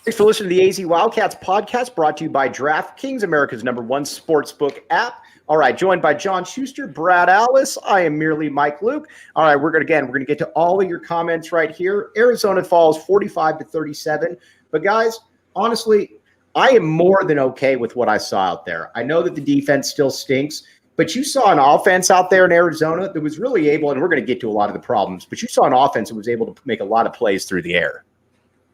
Thanks for listening to the AZ Wildcats podcast, brought to you by DraftKings, America's #1 sportsbook app. All right, joined by John Schuster, Brad Alice. I am merely Mike Luke. All right, we're going to get to all of your comments right here. Arizona falls 45-37. But guys, honestly, I am more than okay with what I saw out there. I know that the defense still stinks, but you saw an offense out there in Arizona that was really able, and we're going to get to a lot of the problems, but you saw an offense that was able to make a lot of plays through the air.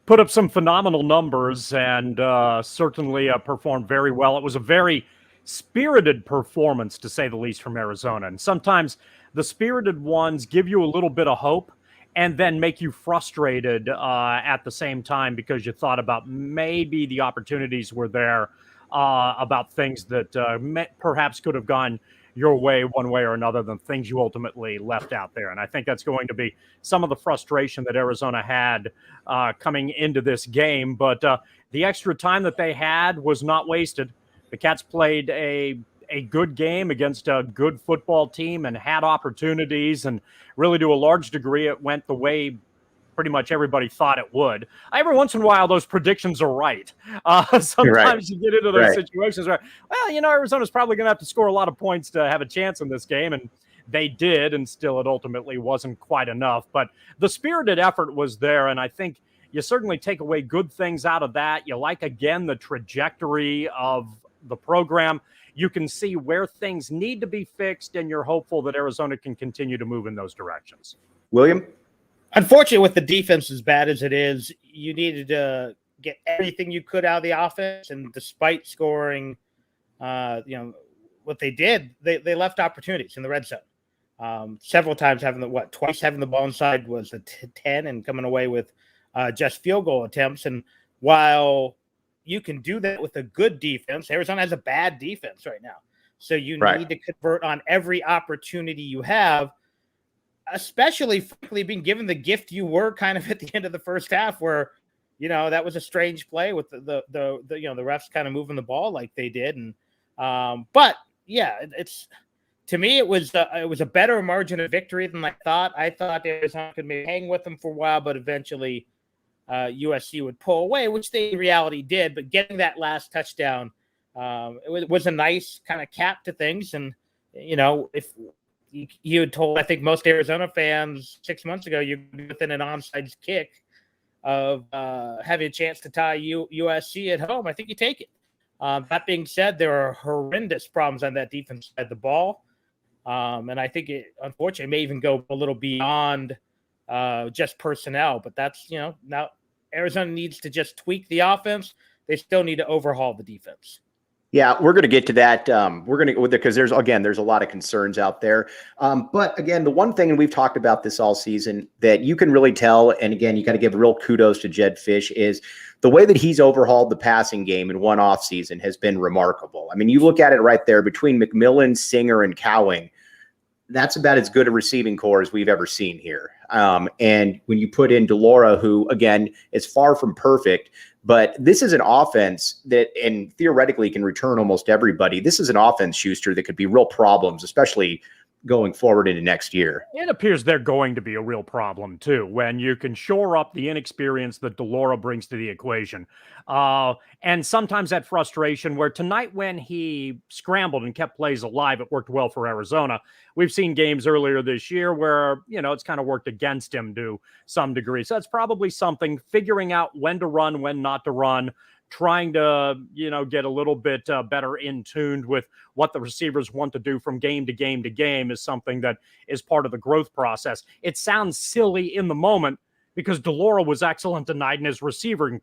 Put up some phenomenal numbers and certainly performed very well. It was a very spirited performance, to say the least, from Arizona. And sometimes the spirited ones give you a little bit of hope and then make you frustrated at the same time because you thought about maybe the opportunities were there, about things that perhaps could have gone your way one way or another than things you ultimately left out there. And I think that's going to be some of the frustration that Arizona had coming into this game. But the extra time that they had was not wasted. The Cats played a good game against a good football team and had opportunities. And really, to a large degree, it went the way pretty much everybody thought it would. Every once in a while, those predictions are right. Sometimes you get into those situations where, well, Arizona's probably going to have to score a lot of points to have a chance in this game. And they did, and still it ultimately wasn't quite enough. But the spirited effort was there, and I think you certainly take away good things out of that. You like, again, the trajectory of the program. You can see where things need to be fixed, and you're hopeful that Arizona can continue to move in those directions. William? Unfortunately, with the defense as bad as it is, you needed to get everything you could out of the offense. And despite scoring, what they did, they left opportunities in the red zone. Several times twice having the ball inside was a 10 and coming away with just field goal attempts. And while you can do that with a good defense, Arizona has a bad defense right now. So you need to convert on every opportunity you have, especially, frankly, being given the gift you were kind of at the end of the first half where, that was a strange play with the refs kind of moving the ball like they did. And, but yeah, to me, it was a better margin of victory than I thought. I thought Arizona could maybe hang with them for a while, but eventually USC would pull away, which they in reality did. But getting that last touchdown, it was a nice kind of cap to things. And, if you had told, I think, most Arizona fans 6 months ago, you'd be within an onside kick of having a chance to tie USC at home, I think you take it. That being said, there are horrendous problems on that defense side of the ball. And I think it, unfortunately, may even go a little beyond just personnel. But that's, now Arizona needs to just tweak the offense. They still need to overhaul the defense. Yeah, we're going to get to that. We're going to, because there's a lot of concerns out there. But again, the one thing, and we've talked about this all season, that you can really tell, and again, you got to give real kudos to Jedd Fisch, is the way that he's overhauled the passing game in one offseason has been remarkable. I mean, you look at it right there between McMillan, Singer, and Cowing. That's about as good a receiving core as we've ever seen here. And when you put in Delora, who, again, is far from perfect, but this is an offense that, and theoretically can return almost everybody. This is an offense, Schuster, that could be real problems, especially going forward into next year. It appears they're going to be a real problem, too, when you can shore up the inexperience that Delora brings to the equation. And sometimes that frustration where tonight when he scrambled and kept plays alive, it worked well for Arizona. We've seen games earlier this year where, it's kind of worked against him to some degree. So that's probably something, figuring out when to run, when not to run, trying to, get a little bit better in tuned with what the receivers want to do from game to game to game is something that is part of the growth process. It sounds silly in the moment because Delora was excellent tonight and his receiving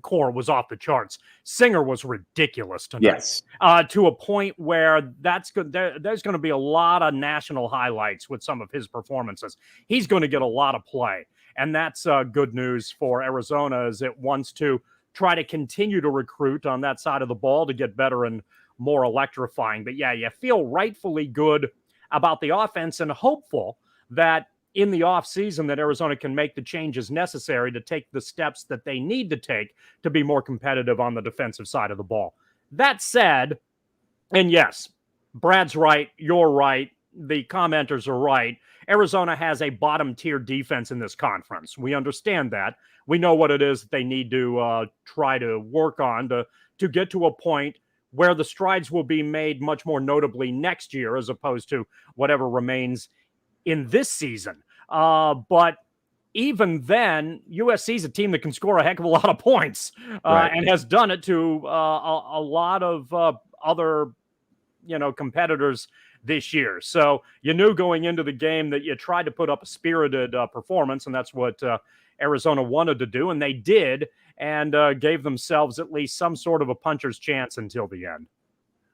core was off the charts. Singer was ridiculous tonight. Yes. To a point where that's good. There's going to be a lot of national highlights with some of his performances. He's going to get a lot of play. And that's good news for Arizona as it wants to try to continue to recruit on that side of the ball to get better and more electrifying. But yeah, you feel rightfully good about the offense and hopeful that in the offseason that Arizona can make the changes necessary to take the steps that they need to take to be more competitive on the defensive side of the ball. That said, and yes, Brad's right, you're right, the commenters are right, Arizona has a bottom tier defense in this conference. We understand that. We know what it is that they need to try to work on to get to a point where the strides will be made much more notably next year as opposed to whatever remains in this season. But even then, USC is a team that can score a heck of a lot of points and has done it to a lot of other, competitors this year. So you knew going into the game that you tried to put up a spirited performance, and that's what Arizona wanted to do, and they did, and gave themselves at least some sort of a puncher's chance until the end.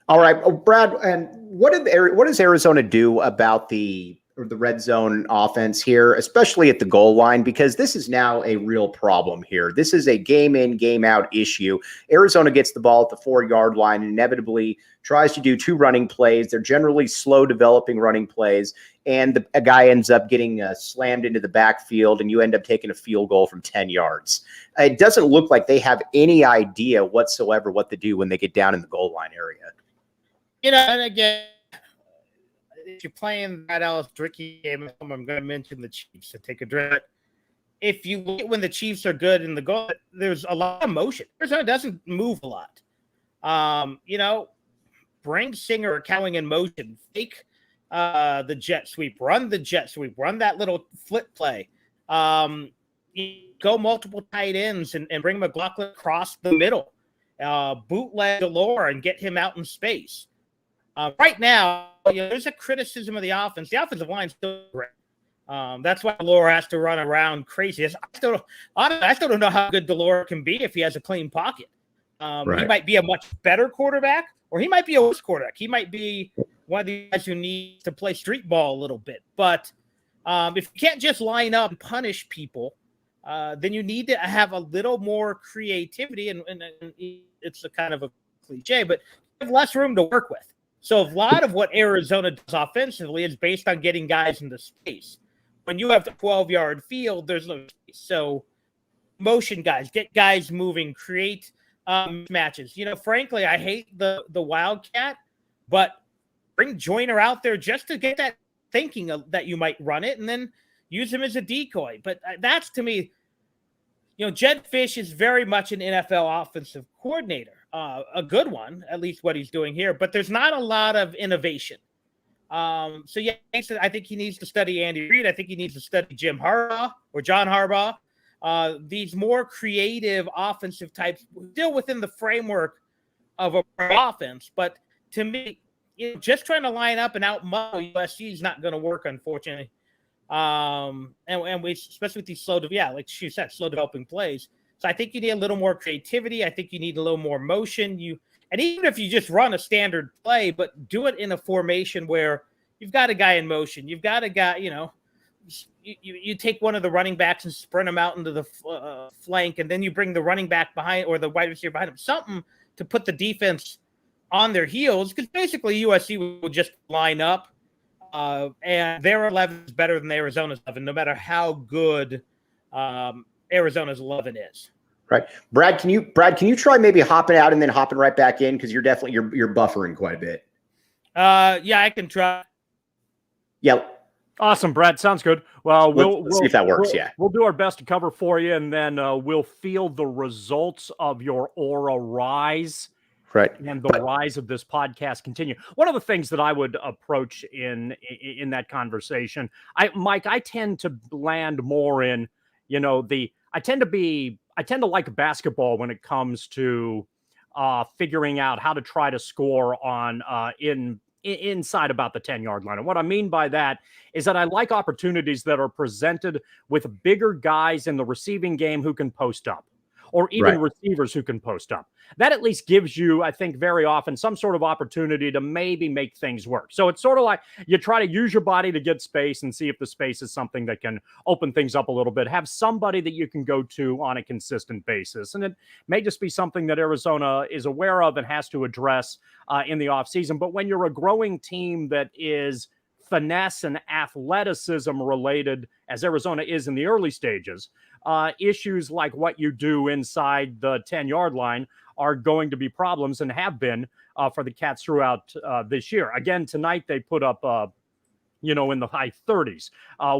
All right, Brad, and what does Arizona do about the red zone offense here, especially at the goal line, because this is now a real problem here. This is a game in, game out issue. Arizona gets the ball at the 4-yard line and inevitably tries to do 2 running plays. They're generally slow developing running plays, and a guy ends up getting slammed into the backfield, and you end up taking a field goal from 10 yards. It doesn't look like they have any idea whatsoever what to do when they get down in the goal line area. And again, if you're playing that Alice Dricky game, I'm going to mention the Chiefs to take a drink. If you look at when the Chiefs are good in the goal, there's a lot of motion. Arizona doesn't move a lot. Bring Singer or Cowing in motion, fake the jet sweep, run the jet sweep, run that little flip play. Go multiple tight ends and bring McLaughlin across the middle. Bootleg Delore and get him out in space. Right now, there's a criticism of the offense. The offensive line's still great. That's why Delore has to run around crazy. I still don't know how good Delore can be if he has a clean pocket. He might be a much better quarterback, or he might be a worse quarterback. He might be one of the guys who needs to play street ball a little bit. But if you can't just line up and punish people, then you need to have a little more creativity. And it's a kind of a cliche, but you have less room to work with. So a lot of what Arizona does offensively is based on getting guys into space. When you have the 12-yard field, there's no space. So motion guys, get guys moving, create matches. Frankly, I hate the Wildcat, but bring Joyner out there just to get that thinking that you might run it and then use him as a decoy. But that's, to me, Jed Fish is very much an NFL offensive coordinator. A good one, at least what he's doing here, but there's not a lot of innovation. I think he needs to study Andy Reid. I think he needs to study Jim Harbaugh or John Harbaugh. These more creative offensive types, still within the framework of a offense. But to me, just trying to line up and out-muscle USC is not going to work, unfortunately. And we, especially with these slow developing plays. So I think you need a little more creativity. I think you need a little more motion. And even if you just run a standard play, but do it in a formation where you've got a guy in motion, you've got a guy, you take one of the running backs and sprint him out into the flank, and then you bring the running back behind or the wide receiver behind him, something to put the defense on their heels, because basically USC will just line up, and their 11 is better than Arizona's 11, no matter how good Arizona's 11 is. Right. Brad, can you try maybe hopping out and then hopping right back in? Because you're buffering quite a bit. Yeah, I can try. Yeah. Awesome, Brad. Sounds good. Well, we'll see if that works. We'll do our best to cover for you, and then we'll feel the results of your aura rise. Right. And the rise of this podcast continue. One of the things that I would approach in that conversation, Mike, I tend to land more in, I tend to like basketball when it comes to figuring out how to try to score on inside about the 10-yard line. And what I mean by that is that I like opportunities that are presented with bigger guys in the receiving game who can post up, or even receivers who can post up. That at least gives you, I think, very often some sort of opportunity to maybe make things work. So it's sort of like you try to use your body to get space and see if the space is something that can open things up a little bit. Have somebody that you can go to on a consistent basis. And it may just be something that Arizona is aware of and has to address in the offseason. But when you're a growing team that is finesse and athleticism related, as Arizona is in the early stages, issues like what you do inside the 10-yard line are going to be problems, and have been for the Cats throughout this year. Again, tonight they put up in the high 30s,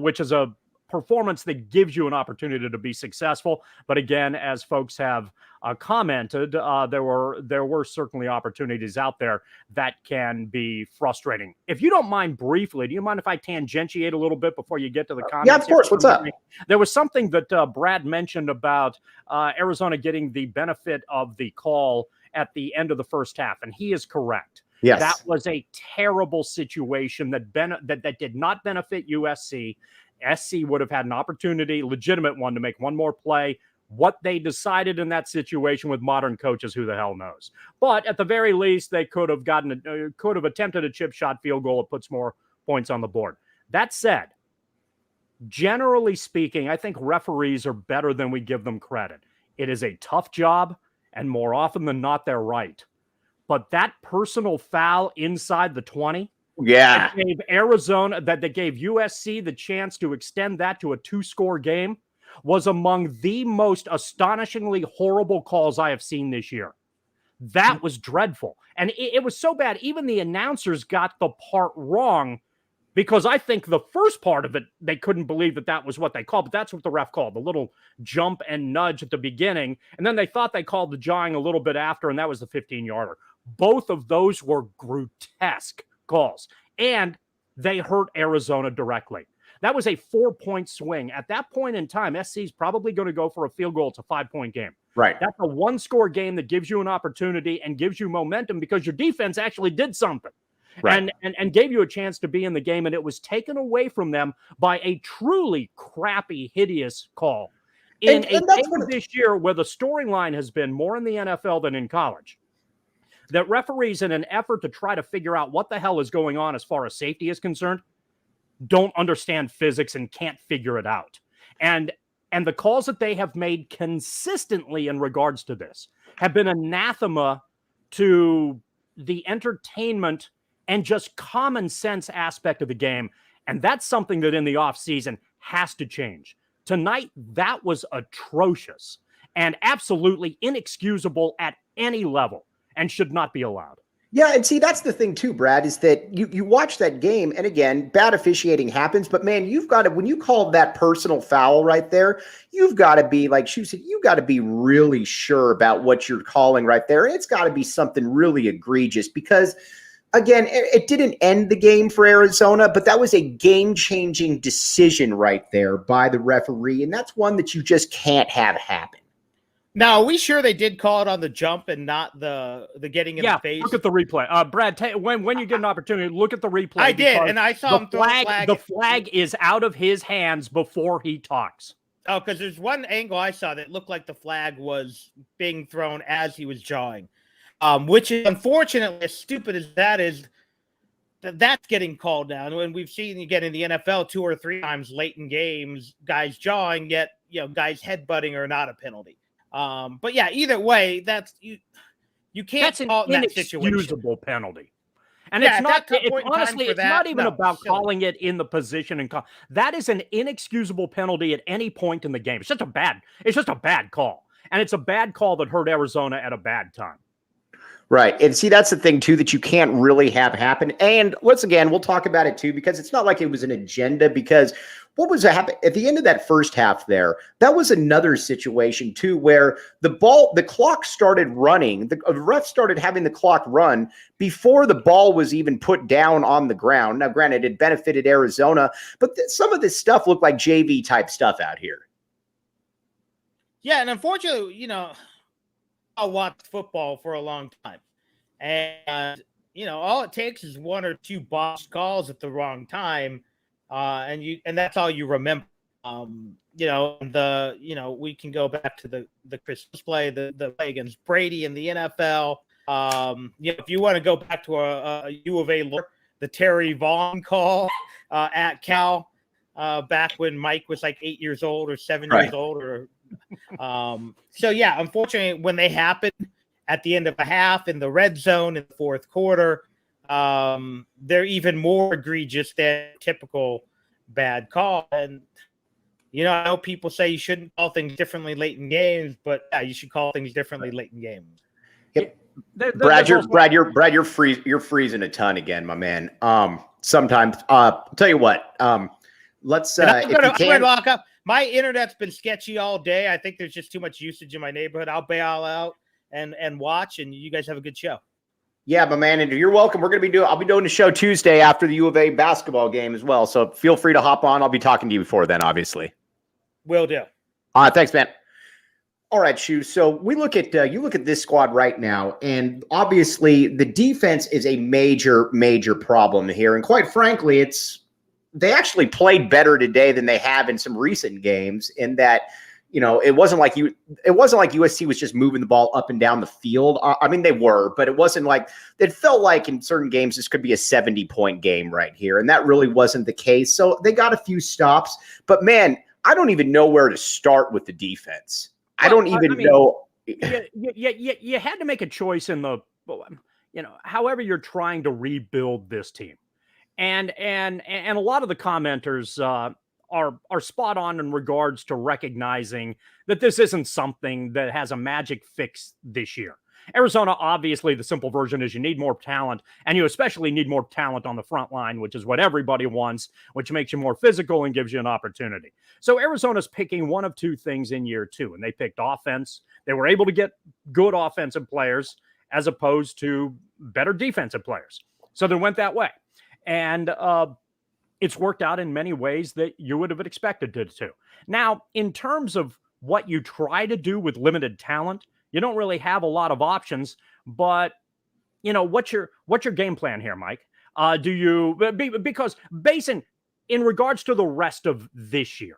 which is a performance that gives you an opportunity to be successful. But again, as folks have commented, there were certainly opportunities out there that can be frustrating. If you don't mind briefly, do you mind if I tangentiate a little bit before you get to the comments? Yeah, of course. What's up? There was something that Brad mentioned about Arizona getting the benefit of the call at the end of the first half, and he is correct. Yes. That was a terrible situation that did not benefit USC. SC would have had an opportunity, legitimate one, to make one more play. What they decided in that situation with modern coaches, who the hell knows? But at the very least, they could have attempted a chip shot field goal that puts more points on the board. That said, generally speaking, I think referees are better than we give them credit. It is a tough job, and more often than not, they're right. But that personal foul inside the 20, yeah, that gave Arizona, that gave USC the chance to extend that to a 2-score game, was among the most astonishingly horrible calls I have seen this year. That was dreadful. And it was so bad, even the announcers got the part wrong, because I think the first part of it, they couldn't believe that was what they called, but that's what the ref called, the little jump and nudge at the beginning. And then they thought they called the jawing a little bit after, and that was the 15-yarder. Both of those were grotesque calls, and they hurt Arizona directly. That was a 4-point swing. At that point in time, SC's probably going to go for a field goal. It's a 5-point game. Right. That's a 1-score game that gives you an opportunity and gives you momentum because your defense actually did something. Right. And gave you a chance to be in the game, and it was taken away from them by a truly crappy, hideous call. In a game this year where the scoring line has been more in the NFL than in college, that referees, in an effort to try to figure out what the hell is going on as far as safety is concerned, don't understand physics and can't figure it out. And the calls that they have made consistently in regards to this have been anathema to the entertainment and just common sense aspect of the game. And that's something that in the offseason has to change. Tonight, that was atrocious and absolutely inexcusable at any level, and should not be allowed. Yeah, and see, that's the thing too, Brad, is that you watch that game, and again, bad officiating happens, but man, you've got to, when you call that personal foul right there, you've got to be, like Shu said, you've got to be really sure about what you're calling right there. It's got to be something really egregious because, again, it didn't end the game for Arizona, but that was a game-changing decision right there by the referee, and that's one that you just can't have happen. Now, are we sure they did call it on the jump and not the getting in the face? Look at the replay. Brad, when you get an opportunity, look at the replay. I did, and I saw him throw the flag. The flag is out of his hands before he talks. Oh, because there's one angle I saw that looked like the flag was being thrown as he was jawing, which is unfortunately, as stupid as that is, that's getting called down. When we've seen, again, in the NFL 2 or 3 times late in games, guys jawing, yet guys headbutting are not a penalty. But yeah, either way, that's you can't call it in that situation. Inexcusable penalty. And it's not, honestly, it's not even about calling it in the position and call. That is an inexcusable penalty at any point in the game. It's just a bad call. And it's a bad call that hurt Arizona at a bad time. Right. And see, that's the thing, too, that you can't really have happen. And once again, we'll talk about it, too, because it's not like it was an agenda, because what was happening at the end of that first half there, that was another situation, too, where the clock started running. The ref started having the clock run before the ball was even put down on the ground. Now, granted, it benefited Arizona, but some of this stuff looked like JV type stuff out here. Yeah. And unfortunately, I watched football for a long time, and all it takes is 1 or 2 botched calls at the wrong time, and that's all you remember. We can go back to the Christmas play, the play against Brady in the NFL. If you want to go back to a U of A, the Terry Vaughn call at Cal back when Mike was like 8 years old or 7 years old, or so yeah, unfortunately, when they happen at the end of a half in the red zone in the fourth quarter, they're even more egregious than typical bad call. And I know people say you shouldn't call things differently late in games, but yeah, you should call things differently late in games. Yep. Brad, you're freezing a ton again, my man. Sometimes, tell you what, let's, I'm gonna lock up. My internet's been sketchy all day. I think there's just too much usage in my neighborhood. I'll bail out and watch, and you guys have a good show. Yeah, my man, and you're welcome. I'll be doing the show Tuesday after the U of A basketball game as well. So feel free to hop on. I'll be talking to you before then, obviously. Will do. All right, thanks, man. All right, Shu. So we look at you look at this squad right now, and obviously the defense is a major problem here. And quite frankly, they actually played better today than they have in some recent games. In that, it wasn't like USC was just moving the ball up and down the field. I mean, they were, but it wasn't like it felt like in certain games this could be a 70-point game right here, and that really wasn't the case. So they got a few stops, but man, I don't even know where to start with the defense. I don't even know. You had to make a choice in the, however you're trying to rebuild this team, and a lot of the commenters are spot on in regards to recognizing that this isn't something that has a magic fix this year. Arizona, obviously, the simple version is you need more talent, and you especially need more talent on the front line, which is what everybody wants, which makes you more physical and gives you an opportunity. So Arizona's picking one of two things in year two, and they picked offense. They were able to get good offensive players as opposed to better defensive players. So they went that way. And it's worked out in many ways that you would have expected it to. Now, in terms of what you try to do with limited talent, you don't really have a lot of options, but what's your game plan here, Mike? Because basing in regards to the rest of this year,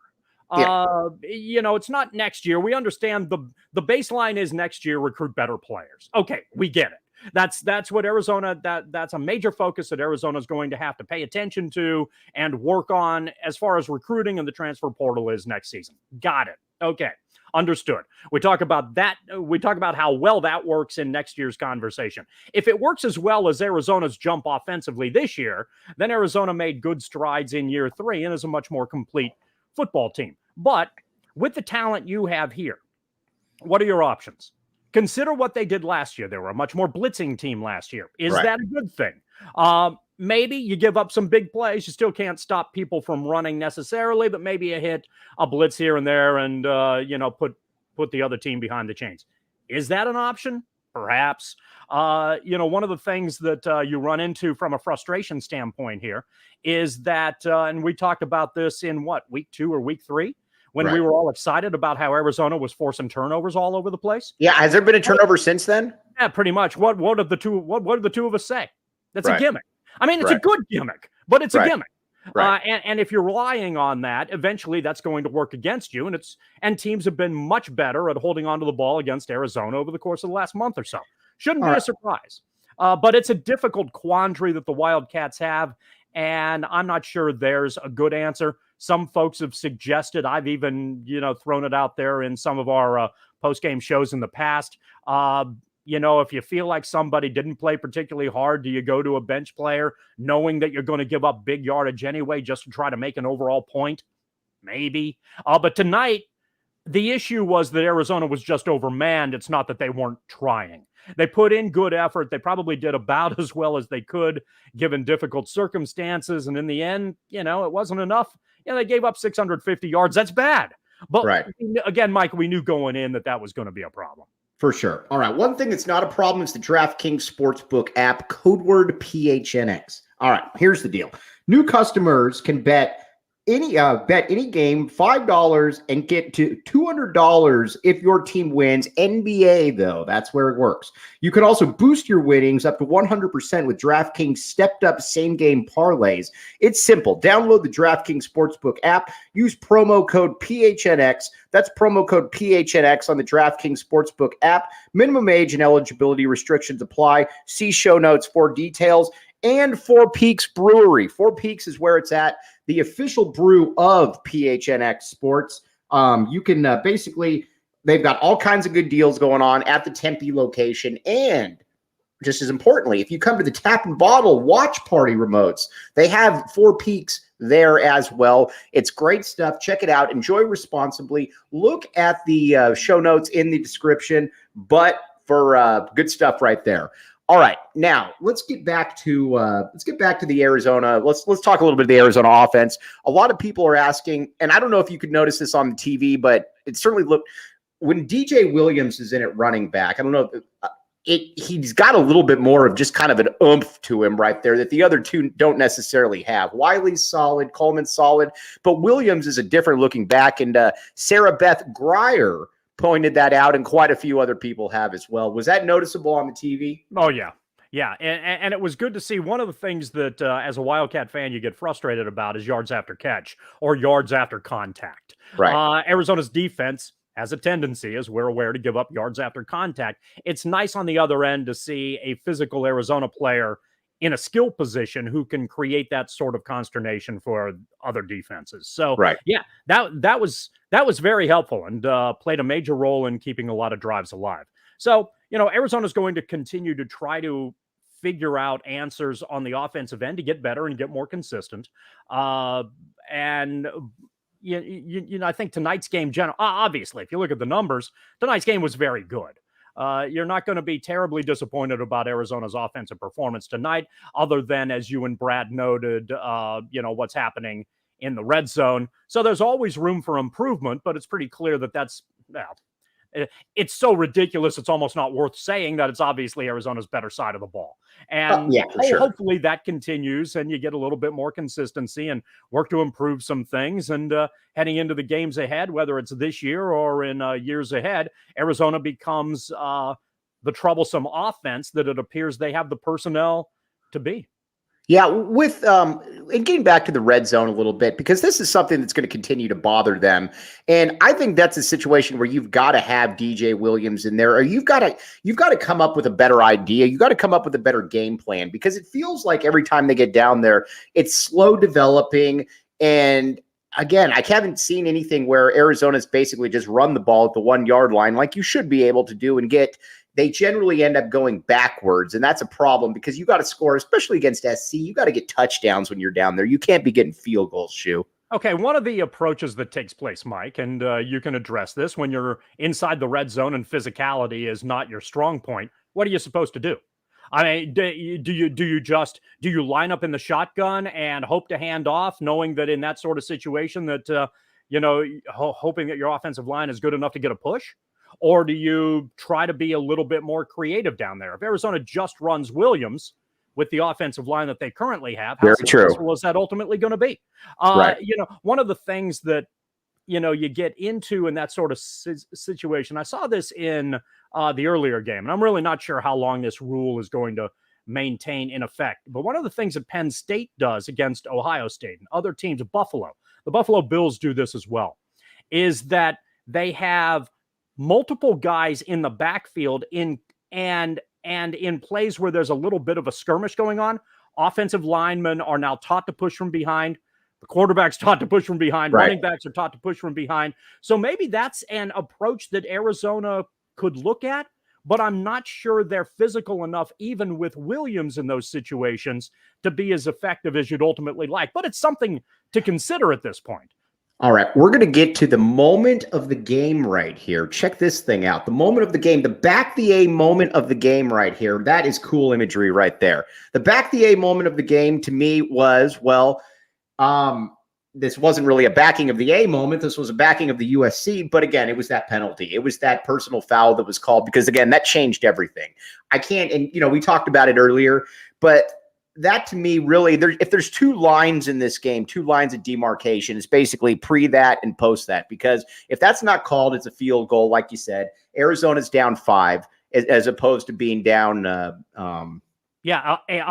it's not next year. We understand the baseline is next year, recruit better players. Okay, we get it. That's what Arizona, that's a major focus that Arizona is going to have to pay attention to and work on as far as recruiting and the transfer portal is next season. Got it. Okay. Understood. We talk about that. We talk about how well that works in next year's conversation. If it works as well as Arizona's jump offensively this year, then Arizona made good strides in year three and is a much more complete football team. But with the talent you have here, what are your options? Consider what they did last year. They were a much more blitzing team last year. Is that a good thing? Maybe you give up some big plays. You still can't stop people from running necessarily, but maybe you hit a blitz here and there and, put the other team behind the chains. Is that an option? Perhaps. One of the things that you run into from a frustration standpoint here is that, and we talked about this in week 2 or week 3? When we were all excited about how Arizona was forcing turnovers all over the place. Yeah, has there been a turnover since then? Yeah, pretty much. What did the two of us say? That's a gimmick. I mean, it's a good gimmick, but it's a gimmick. Right. And if you're relying on that, eventually that's going to work against you. And teams have been much better at holding onto the ball against Arizona over the course of the last month or so. Shouldn't be a surprise. But it's a difficult quandary that the Wildcats have, and I'm not sure there's a good answer. Some folks have suggested, I've even, thrown it out there in some of our post-game shows in the past. If you feel like somebody didn't play particularly hard, do you go to a bench player knowing that you're going to give up big yardage anyway just to try to make an overall point? Maybe. But tonight, the issue was that Arizona was just overmanned. It's not that they weren't trying. They put in good effort. They probably did about as well as they could, given difficult circumstances. And in the end, it wasn't enough. They gave up 650 yards. That's bad. But again, Mike, we knew going in that was going to be a problem. For sure. All right. One thing that's not a problem is the DraftKings Sportsbook app, code word PHNX. All right. Here's the deal. New customers can bet any game $5 and get to $200 if your team wins. NBA, though, that's where it works. You can also boost your winnings up to 100% with DraftKings stepped-up same-game parlays. It's simple. Download the DraftKings Sportsbook app. Use promo code PHNX. That's promo code PHNX on the DraftKings Sportsbook app. Minimum age and eligibility restrictions apply. See show notes for details. And Four Peaks Brewery. Four Peaks is where it's at, the official brew of PHNX Sports. You can they've got all kinds of good deals going on at the Tempe location. And just as importantly, if you come to the Tap and Bottle watch party remotes, they have Four Peaks there as well. It's great stuff. Check it out. Enjoy responsibly. Look at the show notes in the description. But for good stuff right there. All right, now let's get back to the Arizona. Let's talk a little bit of the Arizona offense. A lot of people are asking, and I don't know if you could notice this on the TV, but it certainly looked when DJ Williams is in at running back. I don't know. He's got a little bit more of just kind of an oomph to him right there that the other two don't necessarily have. Wiley's solid, Coleman's solid, but Williams is a different looking back, and Sarah Beth Grier pointed that out, and quite a few other people have as well. Was that noticeable on the TV? Oh, yeah. Yeah, and it was good to see. One of the things that, as a Wildcat fan, you get frustrated about is yards after catch or yards after contact. Right. Arizona's defense has a tendency, as we're aware, to give up yards after contact. It's nice on the other end to see a physical Arizona player in a skill position who can create that sort of consternation for other defenses. So, right. Yeah, that was very helpful and played a major role in keeping a lot of drives alive. So, Arizona's going to continue to try to figure out answers on the offensive end to get better and get more consistent. And I think tonight's game, obviously, if you look at the numbers, tonight's game was very good. You're not going to be terribly disappointed about Arizona's offensive performance tonight, other than, as you and Brad noted, what's happening in the red zone. So there's always room for improvement, but it's pretty clear that it's so ridiculous, it's almost not worth saying that it's obviously Arizona's better side of the ball. And hopefully that continues and you get a little bit more consistency and work to improve some things. And heading into the games ahead, whether it's this year or in years ahead, Arizona becomes the troublesome offense that it appears they have the personnel to be. Yeah, with and getting back to the red zone a little bit, because this is something that's going to continue to bother them. And I think that's a situation where you've got to have DJ Williams in there, or you've got to come up with a better idea. You've got to come up with a better game plan, because it feels like every time they get down there, it's slow developing. And again, I haven't seen anything where Arizona's basically just run the ball at the 1 yard line like you should be able to do and get. They generally end up going backwards, and that's a problem because you got to score, especially against SC. You got to get touchdowns when you're down there. You can't be getting field goals, Shu. Okay, one of the approaches that takes place, Mike, and you can address this when you're inside the red zone and physicality is not your strong point. What are you supposed to do? I mean, do you line up in the shotgun and hope to hand off, knowing that in that sort of situation that hoping that your offensive line is good enough to get a push? Or do you try to be a little bit more creative down there? If Arizona just runs Williams with the offensive line that they currently have, how successful is that ultimately going to be? Right. One of the things that, you get into in that sort of situation, I saw this in the earlier game, and I'm really not sure how long this rule is going to maintain in effect. But one of the things that Penn State does against Ohio State and other teams, the Buffalo Bills do this as well, is that they have multiple guys in the backfield in plays where there's a little bit of a skirmish going on. Offensive linemen are now taught to push from behind. The quarterback's taught to push from behind. Right. Running backs are taught to push from behind. So maybe that's an approach that Arizona could look at, but I'm not sure they're physical enough, even with Williams in those situations, to be as effective as you'd ultimately like. But it's something to consider at this point. All right, we're going to get to the moment of the game right here. Check this thing out. The moment of the game, the back the A moment of the game right here. That is cool imagery right there. The back the A moment of the game to me was, this wasn't really a backing of the A moment. This was a backing of the USC. But again, it was that penalty. It was that personal foul that was called because, again, that changed everything. I can't, and, we talked about it earlier, but that to me really, if there's two lines in this game, two lines of demarcation, it's basically pre that and post that, because if that's not called, it's a field goal. Like you said, Arizona's down 5 as opposed to being down. I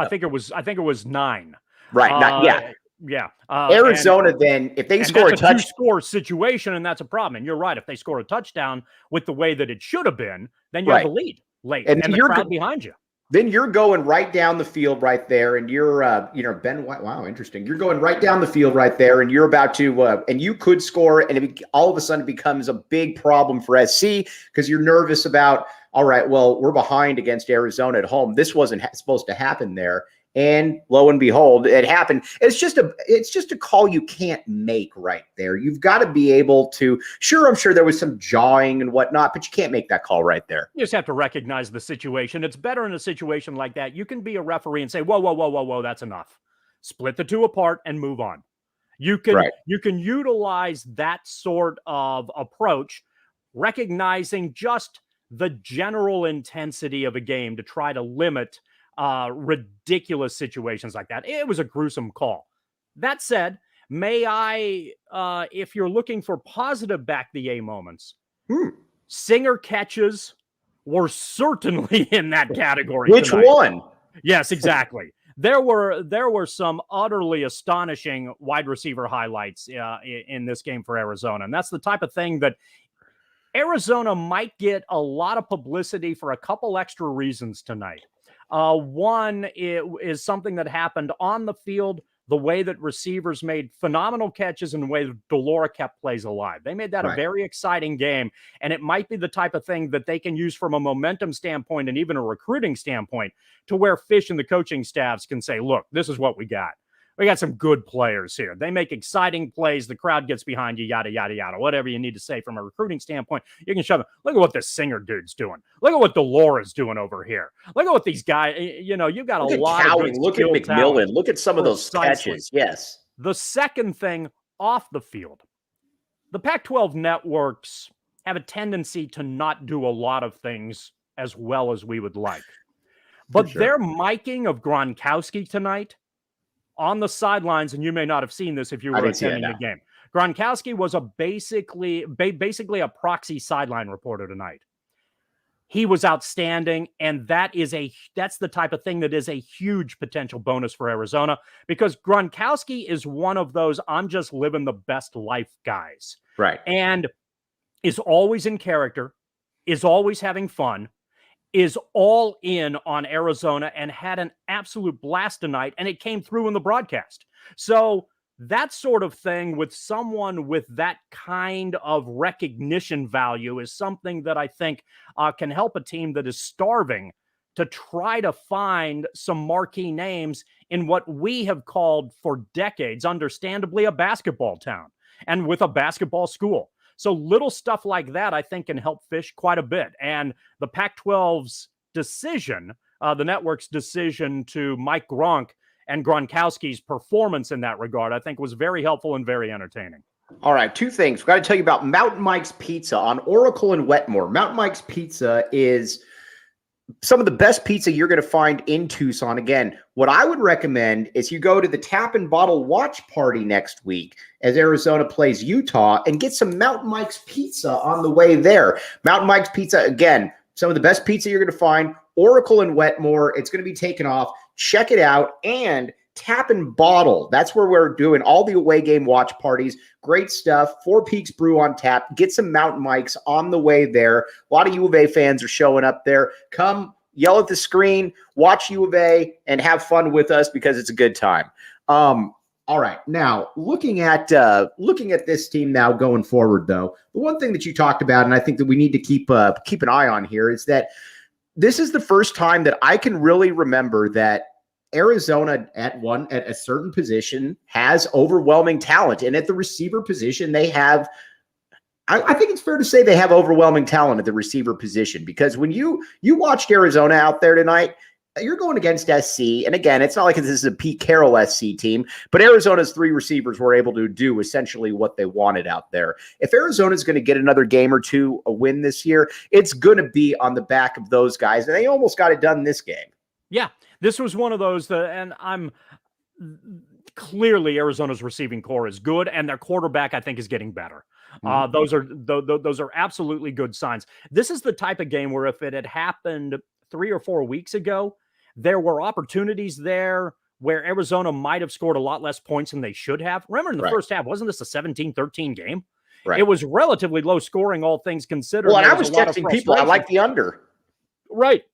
think it was 9. Right. Yeah. Arizona, then, if they score a touchdown, two-score situation, and that's a problem. And you're right. If they score a touchdown with the way that it should have been, then you have the lead late, and the crowd behind you. Then you're going right down the field right there, and you're, Ben White. Wow, interesting. You're going right down the field right there, and you're about to, and you could score, and all of a sudden it becomes a big problem for SC because you're nervous about, all right, well, we're behind against Arizona at home. This wasn't supposed to happen there. And lo and behold, it happened. It's just a call you can't make right there. You've got to be able to. Sure, I'm sure there was some jawing and whatnot, but you can't make that call right there. You just have to recognize the situation. It's better in a situation like that. You can be a referee and say, whoa, whoa, whoa, whoa, whoa, that's enough. Split the two apart and move on. You can utilize that sort of approach, recognizing just the general intensity of a game to try to limit ridiculous situations like that. It was a gruesome call. That said, may I, if you're looking for positive back the A moments, Singer catches were certainly in that category. Which tonight. one? Yes, exactly. There were some utterly astonishing wide receiver highlights in this game for Arizona, and that's the type of thing that Arizona might get a lot of publicity for a couple extra reasons tonight. One is something that happened on the field, the way that receivers made phenomenal catches and the way that Delora kept plays alive. They made that a very exciting game, and it might be the type of thing that they can use from a momentum standpoint and even a recruiting standpoint to where Fish and the coaching staffs can say, look, this is what we got. We got some good players here. They make exciting plays. The crowd gets behind you, yada, yada, yada. Whatever you need to say from a recruiting standpoint, you can shove them. Look at what this Singer dude's doing. Look at what Delora's doing over here. Look at what these guys, you've got a lot of good look at McMillan. talent. Look at some of those catches. Yes. The second thing off the field, the Pac-12 networks have a tendency to not do a lot of things as well as we would like. But their miking of Gronkowski tonight on the sidelines, and you may not have seen this if you were attending the game. Gronkowski was basically a proxy sideline reporter tonight. He was outstanding, and that's the type of thing that is a huge potential bonus for Arizona, because Gronkowski is one of those I'm just living the best life guys. Right. And is always in character, is always having fun, is all in on Arizona, and had an absolute blast tonight, and it came through in the broadcast. So that sort of thing with someone with that kind of recognition value is something that I think can help a team that is starving to try to find some marquee names in what we have called for decades, understandably, a basketball town and with a basketball school. So little stuff like that, I think, can help Fish quite a bit. And the Pac-12's decision, the network's decision to Mike Gronk and Gronkowski's performance in that regard, I think was very helpful and very entertaining. All right, two things. We've got to tell you about Mountain Mike's Pizza on Oracle and Wetmore. Mountain Mike's Pizza is some of the best pizza you're going to find in Tucson. Again, what I would recommend is you go to the Tap and Bottle watch party next week as Arizona plays Utah and get some Mountain Mike's Pizza on the way there. Mountain Mike's Pizza, again, some of the best pizza you're going to find. Oracle and Wetmore, it's going to be taken off. Check it out. And Tap and Bottle, that's where we're doing all the away game watch parties. Great stuff. Four Peaks Brew on tap. Get some Mountain Mikes on the way there. A lot of U of A fans are showing up there. Come yell at the screen, watch U of A, and have fun with us because it's a good time. All right. Now, looking at this team now going forward, though, the one thing that you talked about, and I think that we need to keep an eye on here, is that this is the first time that I can really remember that Arizona at a certain position has overwhelming talent. And at the receiver position, they have, I think it's fair to say they have overwhelming talent at the receiver position, because when you watched Arizona out there tonight, you're going against SC. And again, it's not like this is a Pete Carroll SC team, but Arizona's three receivers were able to do essentially what they wanted out there. If Arizona's going to get another game or two, a win this year, it's going to be on the back of those guys. And they almost got it done this game. Yeah. This was one of those and I'm clearly Arizona's receiving core is good, and their quarterback, I think, is getting better. Those are absolutely good signs. This is the type of game where if it had happened 3 or 4 weeks ago, there were opportunities there where Arizona might have scored a lot less points than they should have. Remember, in the first half, wasn't this a 17-13 game? Right. It was relatively low scoring, all things considered. Well, and I was texting people, I like the under. Right.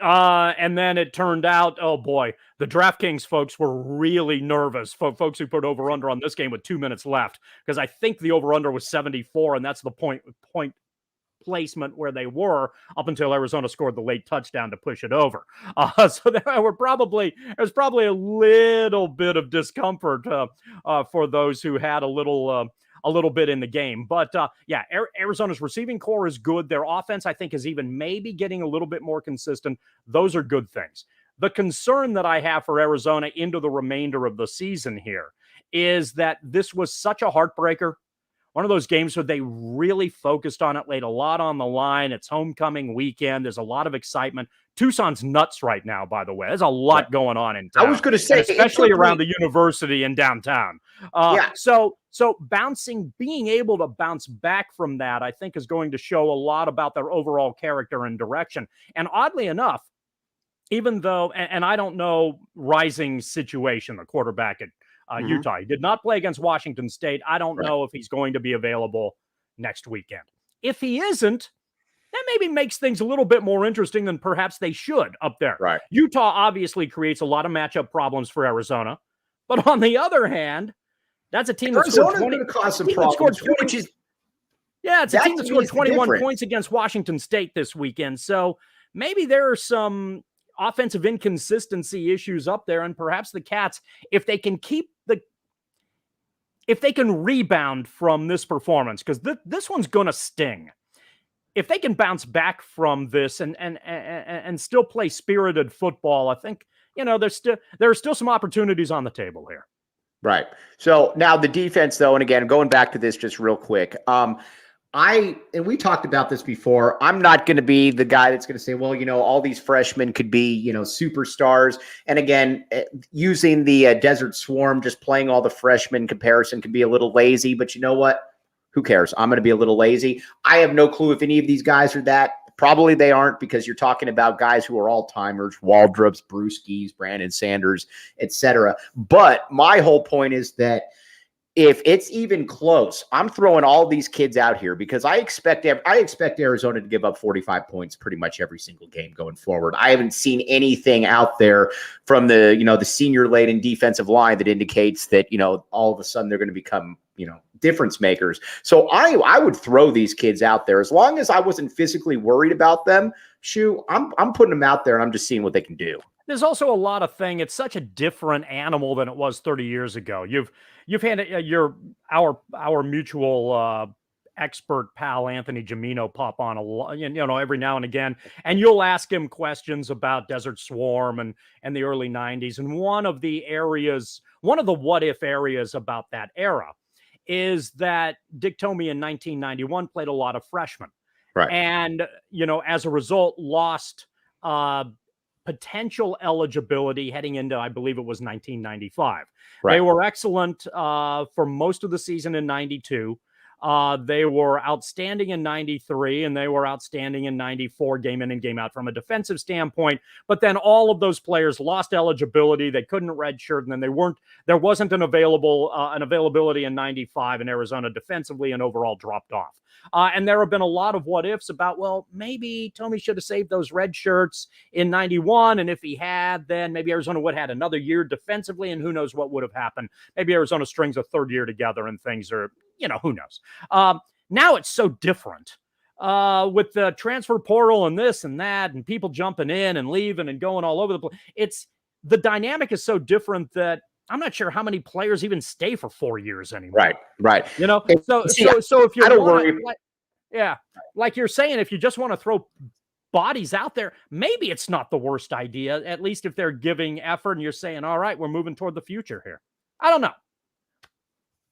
And then it turned out, oh boy, the DraftKings folks were really nervous. Folks who put over-under on this game with 2 minutes left, because I think the over-under was 74, and that's the point placement where they were up until Arizona scored the late touchdown to push it over. So there was probably a little bit of discomfort for those who had a little bit in the game. But yeah, Arizona's receiving core is good. Their offense, I think, is even maybe getting a little bit more consistent. Those are good things. The concern that I have for Arizona into the remainder of the season here is that this was such a heartbreaker. One of those games where they really focused on it, laid a lot on the line. It's homecoming weekend. There's a lot of excitement. Tucson's nuts right now, by the way. There's a lot going on in town. I was going to say, especially around the university in downtown. So being able to bounce back from that, I think, is going to show a lot about their overall character and direction. And oddly enough, even though, and I don't know Rising's situation, the quarterback at Utah, he did not play against Washington State. I don't know if he's going to be available next weekend. If he isn't, that maybe makes things a little bit more interesting than perhaps they should up there. Right. Utah obviously creates a lot of matchup problems for Arizona. But on the other hand, that's a team that scored 20. Cause some problems, it's a team that scored 21 points against Washington State this weekend. So maybe there are some offensive inconsistency issues up there, and perhaps the Cats, if they can rebound from this performance, because this one's going to sting. If they can bounce back from this and still play spirited football, I think, there are still some opportunities on the table here. Right. So now the defense, though, and again, going back to this just real quick, and we talked about this before, I'm not going to be the guy that's going to say, well, all these freshmen could be, superstars. And again, using the Desert Swarm, just playing all the freshmen comparison can be a little lazy, but you know what? Who cares? I'm going to be a little lazy. I have no clue if any of these guys are that. Probably they aren't, because you're talking about guys who are all-timers, Waldrops, Brewskis, Brandon Sanders, etc. But my whole point is that if it's even close, I'm throwing all these kids out here because I expect Arizona to give up 45 points pretty much every single game going forward. I haven't seen anything out there from the senior-laden defensive line that indicates that, all of a sudden they're going to become, difference makers. So I would throw these kids out there as long as I wasn't physically worried about them. I'm putting them out there and I'm just seeing what they can do. There's also a lot of thing. It's such a different animal than it was 30 years ago. You've had our mutual expert pal Anthony Gimino pop on a lot, every now and again, and you'll ask him questions about Desert Swarm and the early 90s. And one of the what if areas about that era is that Dick Tomey in 1991 played a lot of freshmen. Right. And, as a result, lost potential eligibility heading into, I believe it was 1995. Right. They were excellent for most of the season in 92. They were outstanding in 93, and they were outstanding in 94, game in and game out from a defensive standpoint. But then all of those players lost eligibility. They couldn't redshirt, and then there wasn't an availability in 95, and Arizona defensively and overall dropped off. And there have been a lot of what ifs about, well, maybe Tomey should have saved those red shirts in 91. And if he had, then maybe Arizona would have had another year defensively, and who knows what would have happened. Maybe Arizona strings a third year together and things are, who knows. Now it's so different with the transfer portal and this and that and people jumping in and leaving and going all over the place. The dynamic is so different that I'm not sure how many players even stay for 4 years anymore. Right. So if you don't worry. Like you're saying, if you just want to throw bodies out there, maybe it's not the worst idea, at least if they're giving effort and you're saying, all right, we're moving toward the future here. I don't know.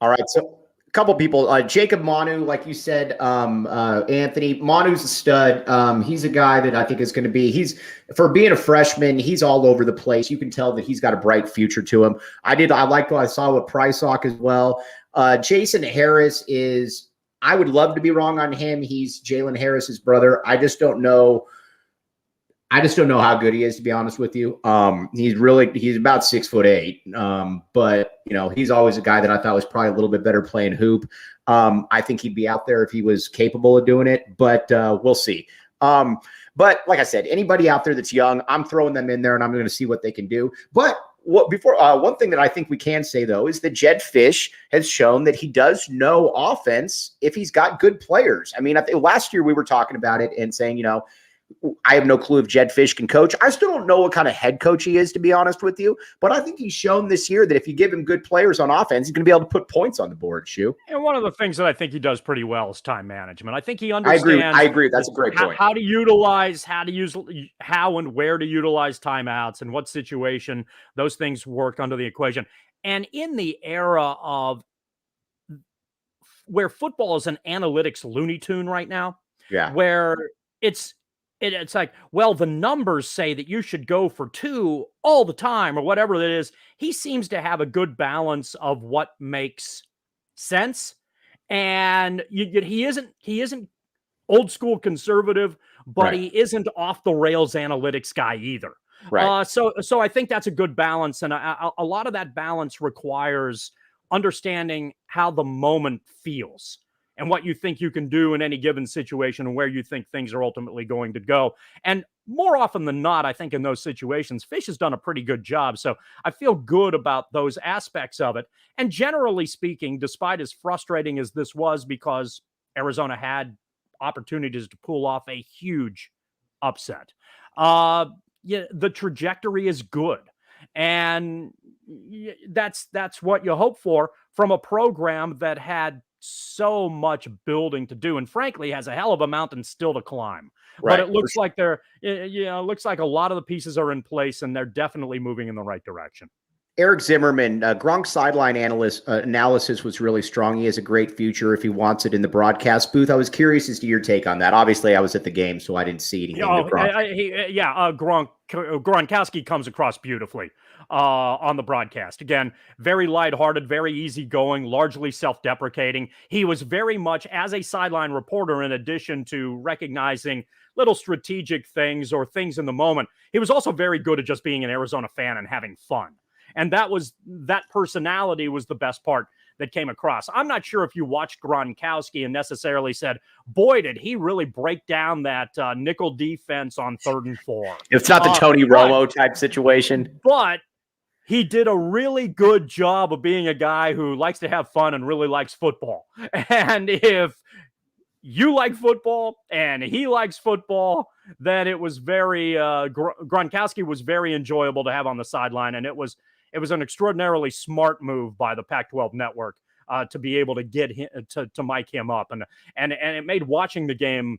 All right. So a couple people, Jacob Manu, like you said, Anthony, Manu's a stud. He's a guy that I think is going to be, for being a freshman, he's all over the place. You can tell that he's got a bright future to him. I liked what I saw with Prysock as well. Jason Harris I would love to be wrong on him. He's Jalen Harris's brother. I just don't know how good he is, to be honest with you. He's about 6'8". But he's always a guy that I thought was probably a little bit better playing hoop. I think he'd be out there if he was capable of doing it, but we'll see. But like I said, anybody out there that's young, I'm throwing them in there and I'm going to see what they can do. But one thing that I think we can say though is that Jedd Fisch has shown that he does know offense if he's got good players. I mean, I think last year we were talking about it and saying, I have no clue if Jedd Fisch can coach. I still don't know what kind of head coach he is, to be honest with you. But I think he's shown this year that if you give him good players on offense, he's going to be able to put points on the board, Shu. And one of the things that I think he does pretty well is time management. I think he understands. I agree. That's a great point. How and where to utilize timeouts and what situation those things work under the equation. And in the era of where football is an analytics Looney Tune right now, where it's like, well, the numbers say that you should go for 2 all the time or whatever it is. He seems to have a good balance of what makes sense. And he isn't old school conservative, but he isn't off the rails analytics guy either. Right. So I think that's a good balance. And a lot of that balance requires understanding how the moment feels and what you think you can do in any given situation and where you think things are ultimately going to go. And more often than not, I think in those situations, Fisch has done a pretty good job. So I feel good about those aspects of it. And generally speaking, despite as frustrating as this was, because Arizona had opportunities to pull off a huge upset, the trajectory is good. And that's what you hope for from a program that had so much building to do, and frankly has a hell of a mountain still to climb. But it looks like looks like a lot of the pieces are in place, and they're definitely moving in the right direction. Eric Zimmerman, Gronk's sideline analysis was really strong. He has a great future if he wants it in the broadcast booth. I was curious as to your take on that. Obviously, I was at the game, so I didn't see anything. Gronkowski comes across beautifully on the broadcast. Again, very lighthearted, very easygoing, largely self-deprecating. He was very much, as a sideline reporter, in addition to recognizing little strategic things or things in the moment, he was also very good at just being an Arizona fan and having fun. And that personality was the best part that came across. I'm not sure if you watched Gronkowski and necessarily said, boy, did he really break down that nickel defense on 3rd and 4. It's not the Tony Romo type situation. But he did a really good job of being a guy who likes to have fun and really likes football. And if you like football and he likes football, then it was very Gronkowski was very enjoyable to have on the sideline, and it was an extraordinarily smart move by the Pac-12 network to be able to get him to mic him up, and it made watching the game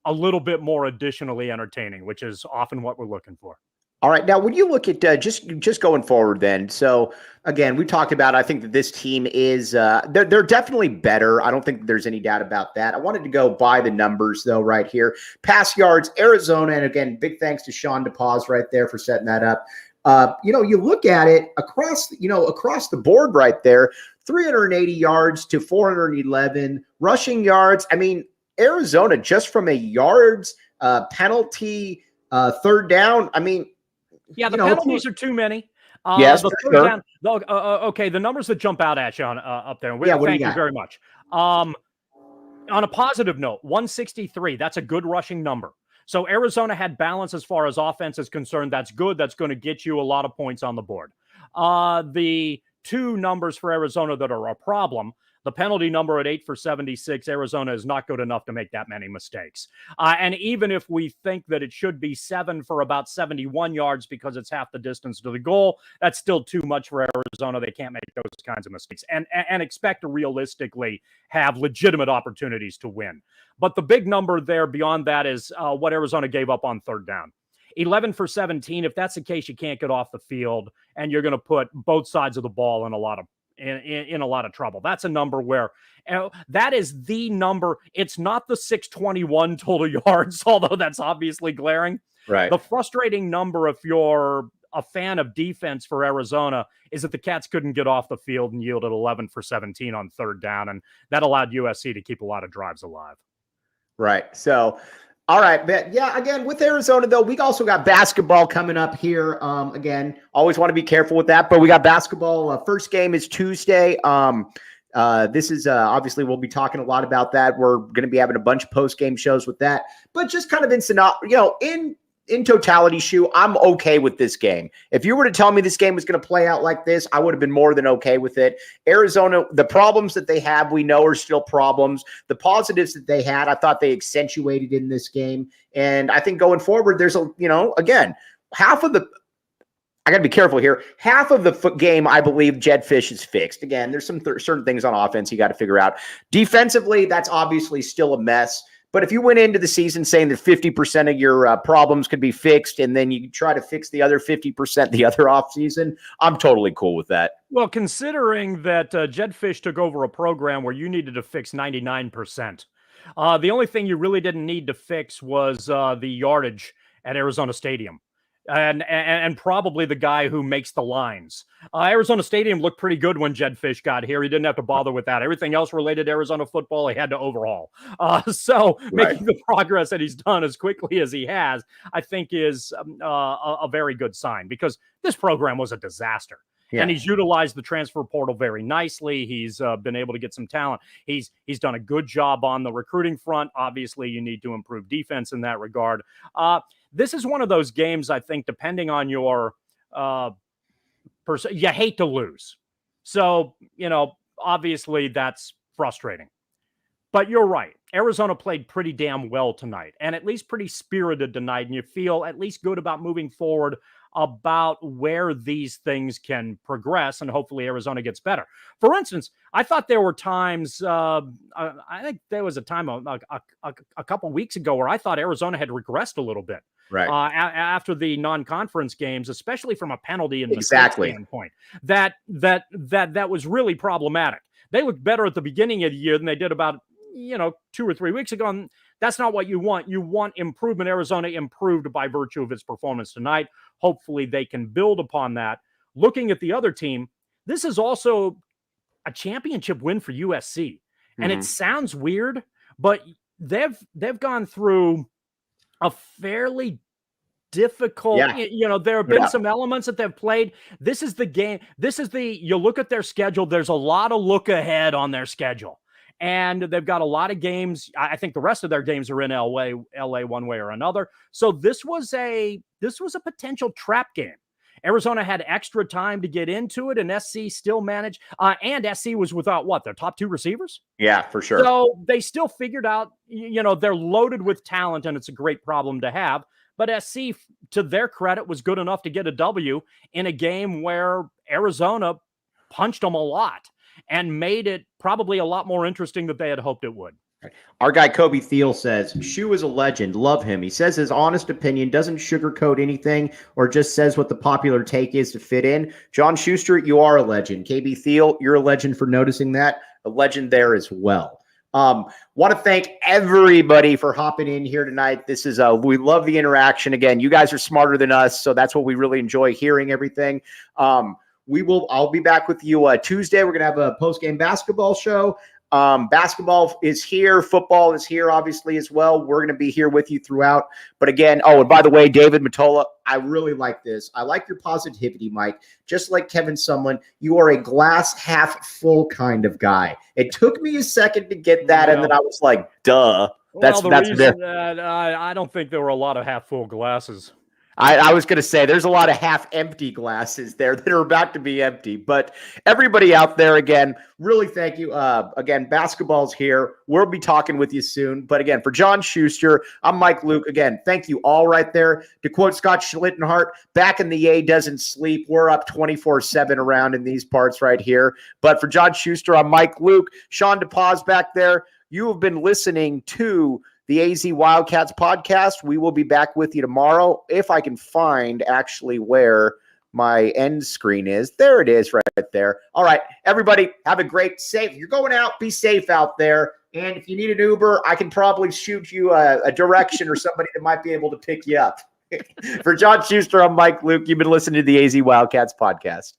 a little bit more additionally entertaining, which is often what we're looking for. All right. Now, when you look at just going forward then, so again, we talked about, I think that this team is, they're definitely better. I don't think there's any doubt about that. I wanted to go by the numbers though, right here. Pass yards, Arizona. And again, big thanks to Sean DePaz right there for setting that up. You look at it across the board right there, 380 yards to 411 rushing yards. I mean, Arizona just from a yards, penalty, 3rd down. I mean, yeah, the penalties are too many. Yes, the third down. Okay, the numbers that jump out at you on up there. Thank you very much. On a positive note, 163. That's a good rushing number. So Arizona had balance as far as offense is concerned. That's good. That's going to get you a lot of points on the board. The 2 numbers for Arizona that are a problem. The penalty number at 8 for 76, Arizona is not good enough to make that many mistakes. And even if we think that it should be 7 for about 71 yards because it's half the distance to the goal, that's still too much for Arizona. They can't make those kinds of mistakes and expect to realistically have legitimate opportunities to win. But the big number there beyond that is what Arizona gave up on 3rd down. 11 for 17. If that's the case, you can't get off the field, and you're going to put both sides of the ball in a lot of trouble. That's a number where that is the number. It's not the 621 total yards, although that's obviously glaring. Right. The frustrating number, if you're a fan of defense for Arizona, is that the Cats couldn't get off the field and yielded 11 for 17 on 3rd down, and that allowed USC to keep a lot of drives alive. Right. So, all right. But yeah, again, with Arizona, though, we also got basketball coming up here. Again, always want to be careful with that, but we got basketball. First game is Tuesday. This is obviously we'll be talking a lot about that. We're going to be having a bunch of post-game shows with that, but just kind of in in totality, Shu, I'm okay with this game. If you were to tell me this game was going to play out like this, I would have been more than okay with it. Arizona, the problems that they have, we know are still problems. The positives that they had, I thought they accentuated in this game. And I think going forward, there's again, half of the, I got to be careful here. Half of the game, I believe, Jedd Fisch is fixed. Again, there's some certain things on offense you got to figure out. Defensively, that's obviously still a mess. But if you went into the season saying that 50% of your problems could be fixed, and then you try to fix the other 50% the other offseason, I'm totally cool with that. Well, considering that Jedd Fisch took over a program where you needed to fix 99%, the only thing you really didn't need to fix was the yardage at Arizona Stadium. And probably the guy who makes the lines. Arizona Stadium looked pretty good when Jedd Fisch got here. He didn't have to bother with that. Everything else related to Arizona football, he had to overhaul. Making the progress that he's done as quickly as he has, I think is a very good sign, because this program was a disaster. Yeah. And he's utilized the transfer portal very nicely. He's been able to get some talent. He's done a good job on the recruiting front. Obviously, you need to improve defense in that regard. This is one of those games, I think, depending on your person, you hate to lose. So, obviously that's frustrating. But you're right. Arizona played pretty damn well tonight, and at least pretty spirited tonight, and you feel at least good about moving forward about where these things can progress, and hopefully Arizona gets better. For instance, I thought there were times, I think there was a time a couple weeks ago where I thought Arizona had regressed a little bit. Right. After the non-conference games, especially from a penalty and standpoint, that was really problematic. They looked better at the beginning of the year than they did about 2 or 3 weeks ago. And that's not what you want. You want improvement. Arizona improved by virtue of its performance tonight. Hopefully they can build upon that. Looking at the other team, this is also a championship win for USC. And it sounds weird, but they've gone through a fairly difficult, there have been some elements that they've played. This is the game. You look at their schedule, there's a lot of look ahead on their schedule. And they've got a lot of games. I think the rest of their games are in LA one way or another. So this was a potential trap game. Arizona had extra time to get into it, and SC still managed. And SC was without their top 2 receivers? Yeah, for sure. So they still figured out, they're loaded with talent, and it's a great problem to have. But SC, to their credit, was good enough to get a W in a game where Arizona punched them a lot and made it probably a lot more interesting than they had hoped it would. Our guy Kobe Thiel says, Shu is a legend. Love him. He says his honest opinion, doesn't sugarcoat anything, or just says what the popular take is to fit in. John Schuster, you are a legend. KB Thiel, you're a legend for noticing that. A legend there as well. Want to thank everybody for hopping in here tonight. This is we love the interaction. Again, you guys are smarter than us, so that's what we really enjoy, hearing everything. I'll be back with you Tuesday. We're gonna have a post-game basketball show. Basketball is here. Football is here, obviously, as well. We're going to be here with you throughout. But again, and by the way, David Matola, I really like this. I like your positivity, Mike. Just like Kevin Sumlin, you are a glass half full kind of guy. It took me a second to get that, and then I was like, duh. That's I don't think there were a lot of half full glasses. I was going to say there's a lot of half empty glasses there that are about to be empty, but everybody out there, again, really thank you. Again, basketball's here. We'll be talking with you soon. But again, for John Schuster, I'm Mike Luke. Again, thank you all right there. To quote Scott Schlittenhart, back in the A doesn't sleep. We're up 24/7 around in these parts right here. But for John Schuster, I'm Mike Luke. Sean DePaz back there. You have been listening to the AZ Wildcats podcast. We will be back with you tomorrow, if I can find actually where my end screen is. There it is right there. All right, everybody, have a great, safe. You're going out, be safe out there. And if you need an Uber, I can probably shoot you a direction or somebody that might be able to pick you up. For John Schuster, I'm Mike Luke. You've been listening to the AZ Wildcats podcast.